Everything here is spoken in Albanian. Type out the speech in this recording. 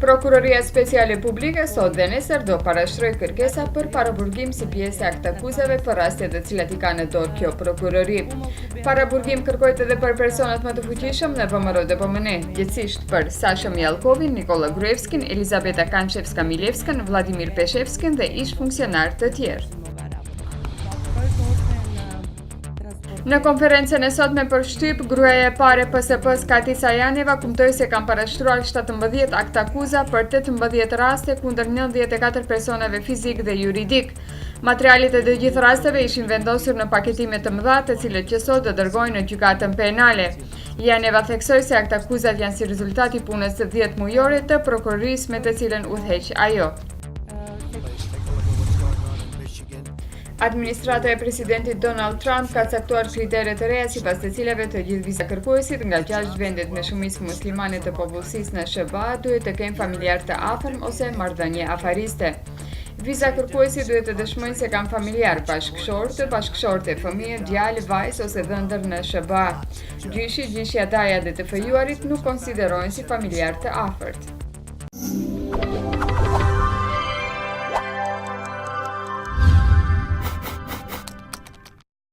Prokuroria Speciale Publike sot dhe nesër do parashtroj kërkesa për paraburgim si pjesë e aktakuzave për rastet të cilat i ka në dorë kjo prokurori. Paraburgim kërkohet edhe për personat më të fuqishëm në VMRO DPMN, gjithsesht për Sasha Mjalkovin, Nikola Gruevskin, Elizabeta Kanchevska-Milevskën, Vladimir Peshevskin dhe ish funksionar të tjerë. Në konferencën e sotme për shtyp, gruaja e parë e PSP-s Kati Sajaneva kumtoi se kanë parashtruar 17 aktakuza për 18 raste kundër 94 personave fizik dhe juridik. Materialet e të gjithë rasteve ishin vendosur në paketime të mëdha, të cilët që sot do dërgojnë në gjykatën penale. Janeva theksoi se aktakuzat janë si rezultat i punës së 10 mujore të prokurorisë me të cilën udhëheq ajo. Administrata e presidentit Donald Trump ka caktuar kritere të reja sipas të cilave të gjithë vizakërkuesit nga 6 vendet me shumicë muslimane të popullsisë në SBA duhet të kenë familjar të afërm ose marrëdhënie afariste. Vizakërkuesit duhet të dëshmojnë se kanë familjar, bashkëshorte, fëmijë, djalë, vajzë ose dhëndër në SBA. Gjyshi, gjyqja daja dhe të fejuarit nuk konsiderohen si familjar të afërt.